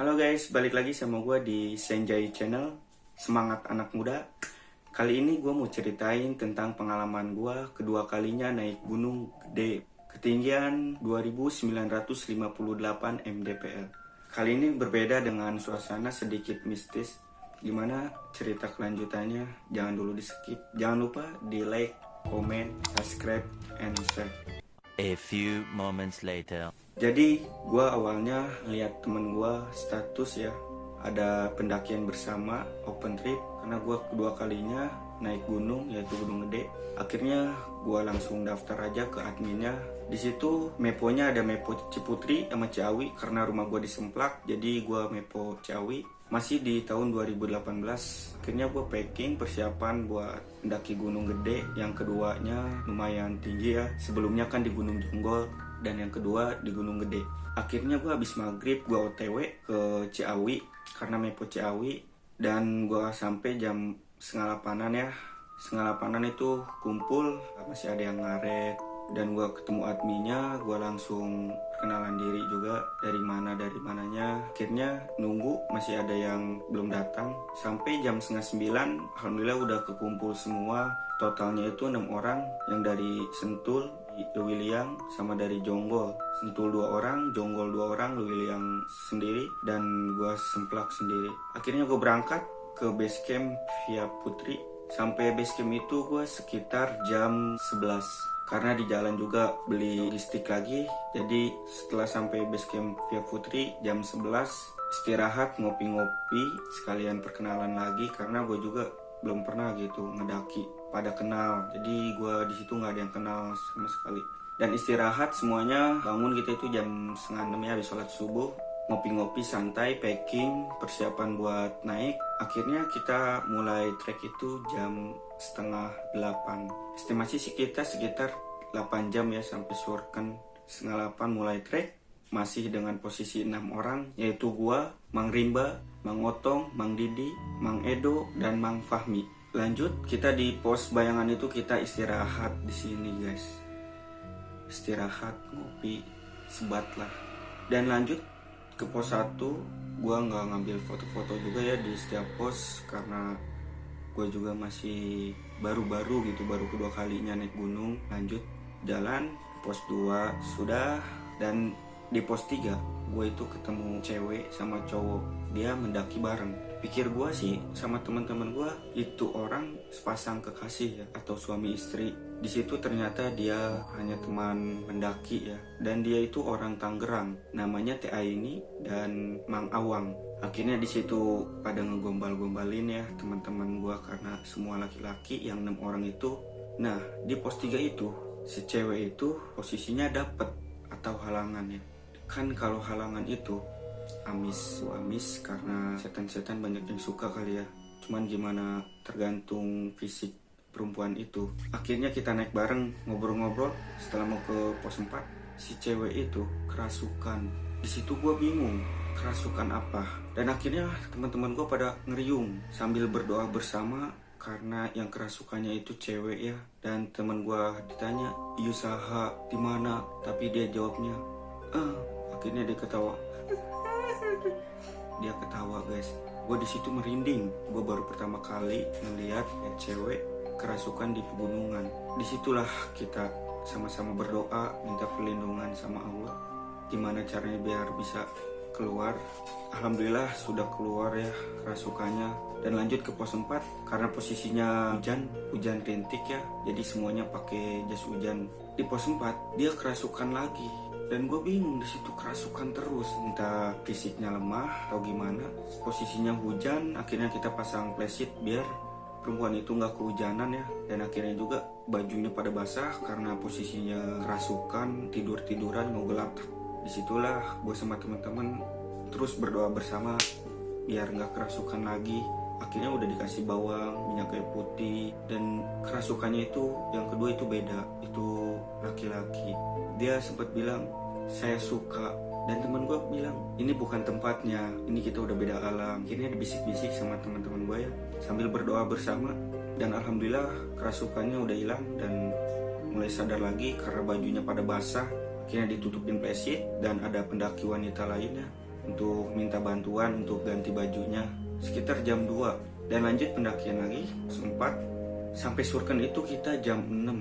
Halo guys, balik lagi sama gue di Senjai Channel, Semangat Anak Muda. Kali ini gue mau ceritain tentang pengalaman gue kedua kalinya naik gunung gede, ketinggian 2958 mdpl. Kali ini berbeda dengan suasana sedikit mistis. Gimana cerita kelanjutannya? Jangan dulu di skip. Jangan lupa di like, comment, subscribe, and share. A few moments later. Jadi gue awalnya lihat temen gue status ya, ada pendakian bersama open trip, karena gue kedua kalinya naik gunung yaitu Gunung Gede. Akhirnya gue langsung daftar aja ke adminnya. Di situ meponya ada mepo Ciputri sama Ciawi, karena rumah gue di Semplak, jadi gue mepo Ciawi. Masih di tahun 2018. Akhirnya gue packing persiapan buat mendaki Gunung Gede. Yang keduanya lumayan tinggi ya, sebelumnya kan di Gunung Jonggol, dan yang kedua di Gunung Gede. Akhirnya gue habis maghrib gue OTW ke Ciawi karena mepo Ciawi, dan gue sampai jam 7:30 ya. 7:30 itu kumpul, masih ada yang ngaret, dan gue ketemu adminnya. Gue langsung kenalan diri juga, dari mananya. Akhirnya nunggu, masih ada yang belum datang. Sampai jam 8:30 alhamdulillah udah kekumpul semua. Totalnya itu 6 orang, yang dari Sentul, Lewiliang, sama dari Jonggol. Sentul 2 orang, Jonggol 2 orang, Lewiliang sendiri, dan gue Semplak sendiri. Akhirnya gue berangkat ke base camp via Putri. Sampai base camp itu gue sekitar jam 11, karena di jalan juga beli logistik lagi. Jadi setelah sampai base camp via Putri jam 11, istirahat, ngopi-ngopi, sekalian perkenalan lagi, karena gue juga belum pernah gitu ngedaki pada kenal. Jadi gue di situ nggak ada yang kenal sama sekali. Dan istirahat semuanya, bangun kita itu jam 5:30 ya, habis sholat subuh. Ngopi-ngopi santai, packing, persiapan buat naik. Akhirnya kita mulai trek itu jam 7:30. Estimasi sih kita sekitar 8 jam ya sampai Surken. 7:30 mulai trek, masih dengan posisi 6 orang, yaitu gua, Mang Rimba, Mang Otong, Mang Didi, Mang Edo, dan Mang Fahmi. Lanjut, kita di pos bayangan itu kita istirahat di sini guys. Istirahat, ngopi, sebat lah. Dan lanjut ke pos 1, gue nggak ngambil foto-foto juga ya di setiap pos, karena gue juga masih baru-baru gitu, baru kedua kalinya naik gunung. Lanjut jalan, pos 2 sudah, dan di pos 3 gue itu ketemu cewek sama cowok, dia mendaki bareng. Pikir gue sih sama teman-teman gue itu orang sepasang kekasih ya, atau suami istri. Di situ ternyata dia hanya teman mendaki ya, dan dia itu orang Tangerang, namanya Teh Aini dan Mang Awang. Akhirnya di situ pada ngegombal-gombalin ya teman-teman gue, karena semua laki-laki yang 6 orang itu. Nah di pos 3 itu si cewek itu posisinya dapet atau halangan ya. Kan kalau halangan itu amis karena setan-setan banyak yang suka kali ya. Cuman gimana, tergantung fisik perempuan itu. Akhirnya kita naik bareng, ngobrol-ngobrol. Setelah mau ke pos 4, si cewek itu kerasukan. Di situ gue bingung, kerasukan apa. Dan akhirnya teman-teman gue pada ngeriung sambil berdoa bersama, karena yang kerasukannya itu cewek ya. Dan teman gue ditanya, "Iya saha di mana?" Tapi dia jawabnya, akhirnya dia ketawa. Dia ketawa guys. Gue di situ merinding. Gue baru pertama kali melihat cewek kerasukan di pegunungan. Disitulah kita sama-sama berdoa, minta perlindungan sama Allah. Gimana caranya biar bisa keluar. Alhamdulillah sudah keluar ya kerasukannya. Dan lanjut ke pos 4, karena posisinya hujan rintik ya, jadi semuanya pakai jas hujan. Di pos 4 dia kerasukan lagi. Dan gue bingung, di situ kerasukan terus, entah fisiknya lemah atau gimana. Posisinya hujan, akhirnya kita pasang flashlight biar perempuan itu nggak kehujanan ya. Dan akhirnya juga bajunya pada basah karena posisinya kerasukan, tiduran mau gelap. Disitulah gue sama teman-teman terus berdoa bersama biar nggak kerasukan lagi. Akhirnya udah dikasih bawang, minyak kayu putih, dan kerasukannya itu yang kedua itu beda, itu laki-laki. Dia sempat bilang, "Saya suka." Dan teman gue bilang, "Ini bukan tempatnya, ini kita udah beda alam." Akhirnya dibisik-bisik sama teman-teman gue ya, sambil berdoa bersama. Dan alhamdulillah kerasukannya udah hilang dan mulai sadar lagi karena bajunya pada basah. Akhirnya ditutupin flashlight, dan ada pendaki wanita lainnya. untuk minta bantuan untuk ganti bajunya sekitar jam 2, dan lanjut pendakian lagi sempat sampai surken itu kita jam 6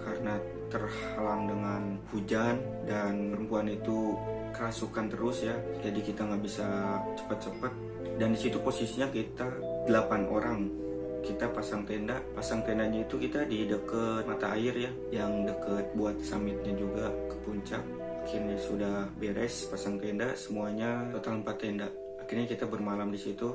karena terhalang dengan hujan dan perempuan itu kerasukan terus ya, jadi kita nggak bisa cepat-cepat. Dan di situ posisinya kita 8 orang, kita pasang tendanya itu kita di deket mata air ya, yang deket buat summitnya juga ke puncak. Akhirnya sudah beres pasang tenda semuanya, total 4 tenda. Akhirnya kita bermalam di situ.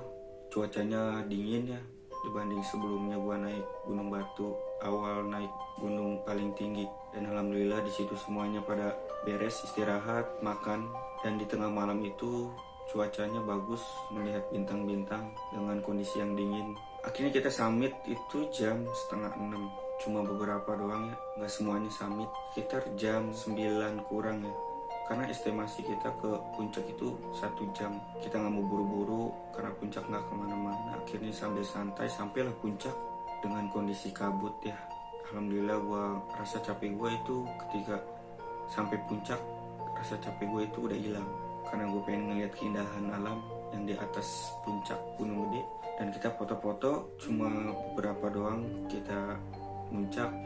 Cuacanya dingin ya dibanding sebelumnya gua naik Gunung Batu, awal naik gunung paling tinggi. Dan alhamdulillah di situ semuanya pada beres, istirahat, makan, dan di tengah malam itu cuacanya bagus, melihat bintang-bintang dengan kondisi yang dingin. Akhirnya kita summit itu jam setengah 6, cuma beberapa doang ya, nggak semuanya summit. Sekitar jam 9 kurang ya, karena estimasi kita ke puncak itu 1 jam. Kita nggak mau buru-buru karena puncak nggak kemana-mana. Akhirnya sambil santai sampailah puncak dengan kondisi kabut ya. Alhamdulillah rasa capek gue itu ketika sampai puncak, rasa capek gue itu udah hilang karena gue pengen ngeliat keindahan alam yang di atas puncak Gunung Gede. Dan kita foto-foto cuma beberapa doang. Kita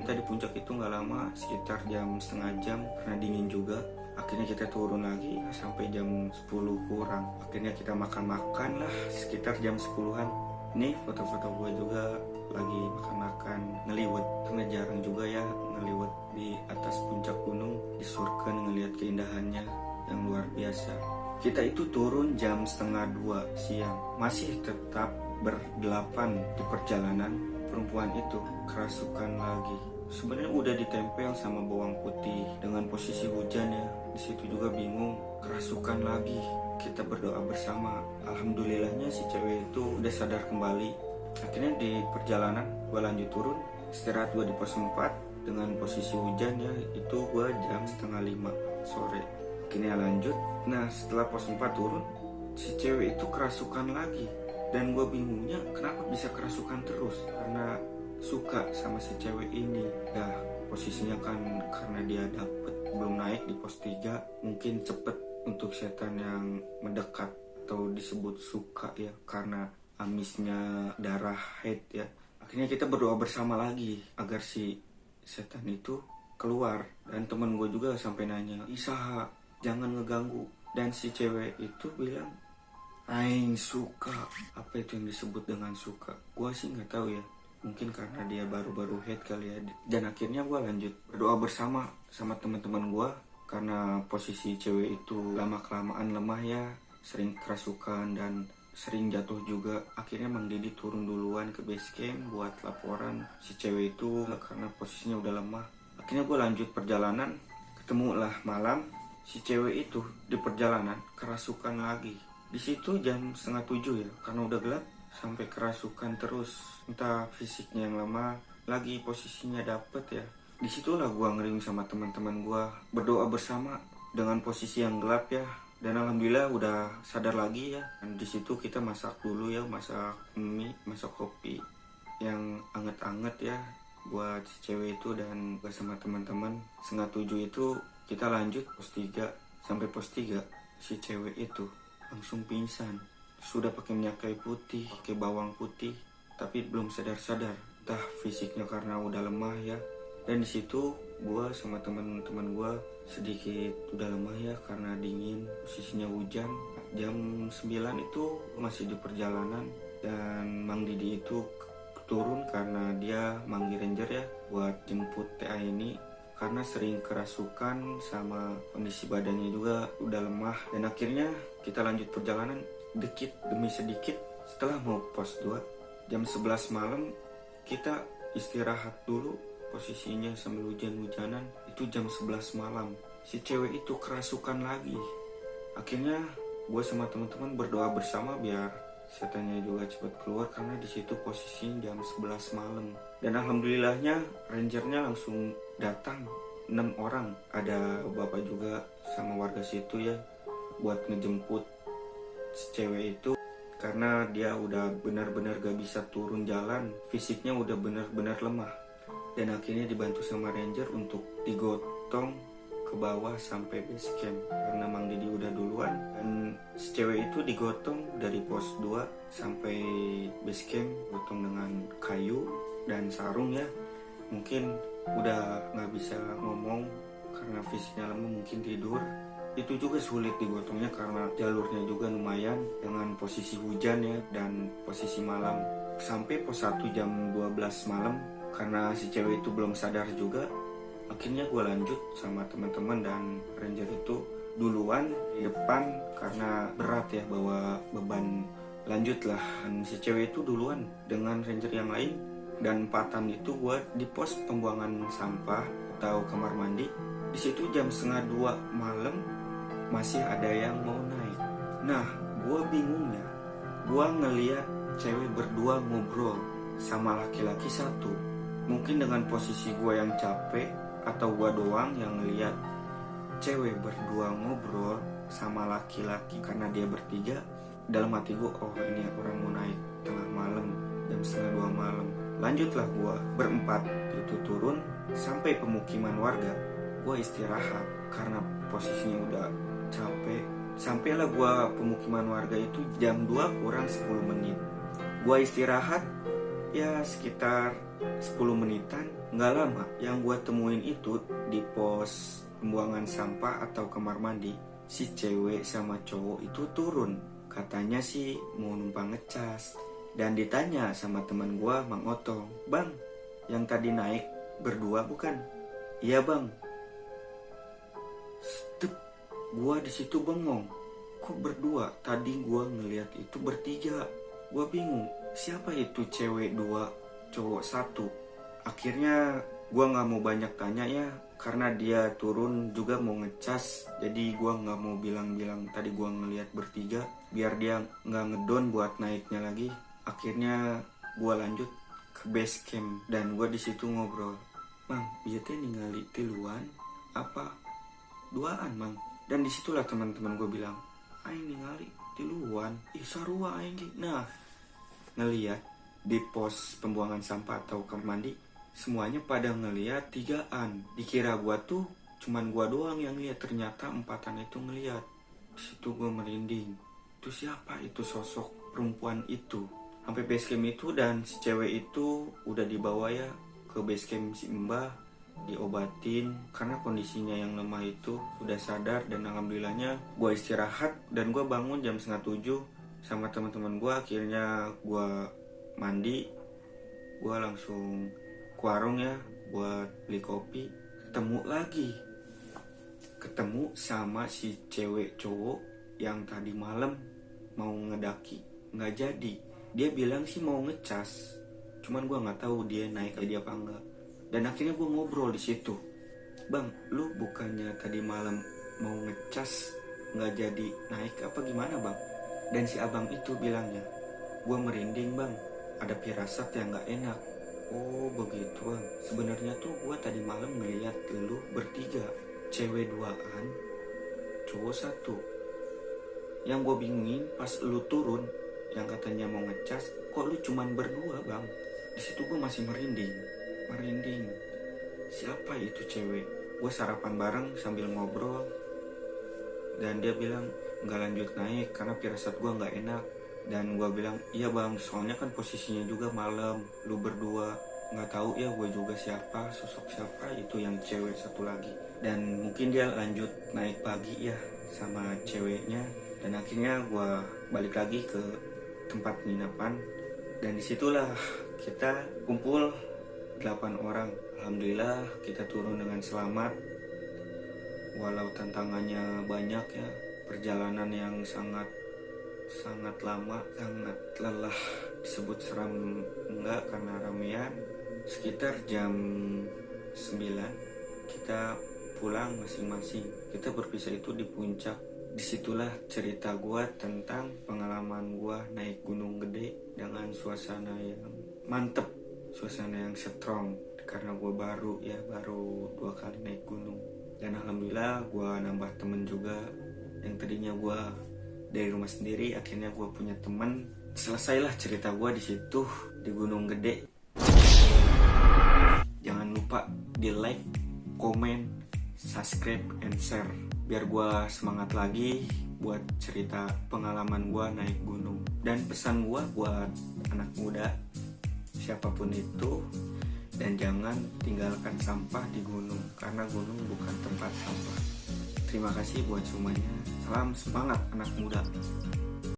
di puncak itu nggak lama, sekitar jam setengah jam karena dingin juga. Akhirnya kita turun lagi sampai jam 10 kurang. Akhirnya kita makan-makan lah sekitar jam 10-an. Nih foto-foto gue juga lagi makan-makan ngeliwet, karena jarang juga ya ngeliwet di atas puncak gunung, di surken ngelihat keindahannya yang luar biasa. Kita itu turun jam setengah 2 siang, masih tetap berdelapan di perjalanan. Perempuan itu kerasukan lagi. Sebenarnya udah ditempel sama bawang putih dengan posisi hujan ya. Di situ juga bingung, kerasukan lagi. Kita berdoa bersama. Alhamdulillahnya si cewek itu udah sadar kembali. Akhirnya di perjalanan gue lanjut turun, istirahat gue di pos 4 dengan posisi hujan ya. Itu gue jam setengah 5 sore. Akhirnya lanjut. Nah setelah pos 4 turun, si cewek itu kerasukan lagi. Dan gue bingungnya kenapa bisa kerasukan terus, karena suka sama si cewek ini ya. Posisinya kan karena dia dapet belum naik di pos 3, mungkin cepet untuk setan yang mendekat, atau disebut suka ya karena amisnya darah haid ya. Akhirnya kita berdoa bersama lagi agar si setan itu keluar. Dan temen gue juga sampai nanya, Isaha jangan ngeganggu. Dan si cewek itu bilang, aing suka. Apa itu yang disebut dengan suka? Gue sih nggak tahu ya, mungkin karena dia baru-baru head kali ya. Dan akhirnya gue lanjut berdoa bersama sama teman-teman gue, karena posisi cewek itu lama-kelamaan lemah ya, sering kerasukan dan sering jatuh juga. Akhirnya Mang Didi turun duluan ke base camp buat laporan si cewek itu karena posisinya udah lemah. Akhirnya gue lanjut perjalanan, ketemulah malam si cewek itu di perjalanan kerasukan lagi. Di situ jam setengah 7 ya, karena udah gelap sampai kerasukan terus. Entah fisiknya yang lama, lagi posisinya dapet ya. Disitulah gua ngering sama teman-teman gua, berdoa bersama dengan posisi yang gelap ya. Dan alhamdulillah udah sadar lagi ya. Dan di situ kita masak dulu ya, masak mie, masak kopi yang anget-anget ya buat si cewek itu dan gua sama teman-teman. Setengah 7 itu kita lanjut pos 3. Sampai pos 3 si cewek itu langsung pingsan. Sudah pakai minyak kayu putih, pakai bawang putih, tapi belum sadar-sadar. Entah fisiknya karena udah lemah ya. Dan di situ gue sama teman-teman gue sedikit udah lemah ya karena dingin, posisinya hujan. Jam 9 itu masih di perjalanan dan Mang Didi itu turun karena dia manggil ranger ya buat jemput TA ini, karena sering kerasukan sama kondisi badannya juga udah lemah. Dan akhirnya kita lanjut perjalanan dikit demi sedikit. Setelah mau pos 2 jam 11 malam kita istirahat dulu, posisinya sambil hujan-hujanan. Itu jam 11 malam si cewek itu kerasukan lagi. Akhirnya gue sama teman-teman berdoa bersama biar setannya juga cepat keluar, karena di situ posisinya jam 11 malam. Dan alhamdulillahnya rangernya langsung datang 6 orang, ada bapak juga sama warga situ ya buat ngejemput si cewek itu, karena dia udah benar-benar gak bisa turun jalan, fisiknya udah benar-benar lemah. Dan akhirnya dibantu sama ranger untuk digotong ke bawah sampai base camp karena Mang Didi udah duluan, dan si cewek itu digotong dari pos 2 sampai base camp, gotong dengan kayu dan sarung ya. Mungkin udah nggak bisa ngomong karena fisiknya lemah, mungkin tidur. Itu juga sulit digotongnya karena jalurnya juga lumayan dengan posisi hujan ya dan posisi malam. Sampai pos 1 jam 12 malam, karena si cewek itu belum sadar juga, akhirnya gue lanjut sama teman-teman, dan ranger itu duluan di depan karena berat ya bawa beban. Lanjutlah, dan si cewek itu duluan dengan ranger yang lain, dan empatan itu gue di pos pembuangan sampah atau kamar mandi. Di situ jam 1:30 malam masih ada yang mau naik. Nah, gue bingungnya, gue ngeliat cewek berdua ngobrol sama laki-laki satu. Mungkin dengan posisi gue yang capek atau gue doang yang ngeliat cewek berdua ngobrol sama laki-laki karena dia bertiga. Dalam hati gue, oh ini orang mau naik tengah malam jam 1:30 malam. Lanjutlah gue berempat itu turun sampai pemukiman warga. Gue istirahat karena posisinya udah capek. Sampailah gue pemukiman warga itu jam 2 kurang 10 menit. Gue istirahat ya sekitar 10 menitan. Nggak lama yang gue temuin itu di pos pembuangan sampah atau kamar mandi, si cewek sama cowok itu turun. Katanya sih mau numpang ngecas. Dan ditanya sama teman gue, Mang Otong, "Bang, yang tadi naik berdua bukan?" "Iya bang." Stup, gue di situ bengong. Kok berdua? Tadi gue ngeliat itu bertiga. Gue bingung, siapa itu cewek 2, cowok 1? Akhirnya gue gak mau banyak tanya ya, karena dia turun juga mau ngecas. Jadi gue gak mau bilang-bilang tadi gue ngeliat bertiga, biar dia gak ngedon buat naiknya lagi. Akhirnya gue lanjut ke base camp, dan gue di situ ngobrol, "Mang, biar teh ningali tiluan apa duaan Mang?" Dan disitulah teman-teman gue bilang, "Aing ningali tiluan, ih sarua aing." Nah, ngeliat di pos pembuangan sampah atau kamar mandi, semuanya pada ngeliat tigaan. Dikira gua tuh cuman gua doang yang lihat, ternyata empatan itu ngeliat. Di situ gua merinding. Itu siapa itu sosok perempuan itu? Sampai base camp itu, dan si cewek itu udah dibawa ya ke base camp si Mbah, diobatin karena kondisinya yang lemah itu udah sadar. Dan alhamdulillahnya gua istirahat, dan gua bangun jam 6:30 sama teman-teman gue. Akhirnya gue mandi, gue langsung ke warung ya buat beli kopi. Ketemu sama si cewek cowok yang tadi malam mau ngedaki, nggak jadi. Dia bilang sih mau ngecas, cuman gue nggak tahu dia naik jadi apa enggak. Dan akhirnya gue ngobrol di situ, "Bang, lu bukannya tadi malam mau ngecas nggak jadi naik apa gimana bang?" Dan si abang itu bilangnya, "Gue merinding bang, ada firasat yang gak enak." "Oh begitu bang, sebenarnya tuh gue tadi malam ngeliat lu bertiga, cewek 2an, cowok 1. Yang gue bingungin pas lu turun, yang katanya mau ngecas, kok lu cuman berdua bang?" Di situ gue masih merinding. Siapa itu cewek? Gue sarapan bareng sambil ngobrol, dan dia bilang nggak lanjut naik karena firasat gue nggak enak. Dan gue bilang, "Iya bang, soalnya kan posisinya juga malam, lu berdua." Nggak tahu ya gue juga siapa, sosok siapa itu yang cewek satu lagi. Dan mungkin dia lanjut naik pagi ya sama ceweknya. Dan akhirnya gue balik lagi ke tempat penginapan, dan disitulah kita kumpul 8 orang. Alhamdulillah kita turun dengan selamat, walau tantangannya banyak ya. Perjalanan yang sangat lama, sangat lelah. Disebut seram enggak karena ramean. Sekitar jam 9 kita pulang masing-masing. Kita berpisah itu di puncak. Disitulah cerita gua tentang pengalaman gua naik Gunung Gede dengan suasana yang mantep, suasana yang strong, karena gua baru 2 kali naik gunung. Dan alhamdulillah gua nambah temen juga. Yang tadinya gue dari rumah sendiri, akhirnya gue punya teman. Selesailah cerita gue di situ di Gunung Gede. Jangan lupa di like, komen, subscribe and share biar gue semangat lagi buat cerita pengalaman gue naik gunung. Dan pesan gue buat anak muda siapapun itu, dan jangan tinggalkan sampah di gunung karena gunung bukan tempat sampah. Terima kasih buat semuanya. Salam semangat anak muda.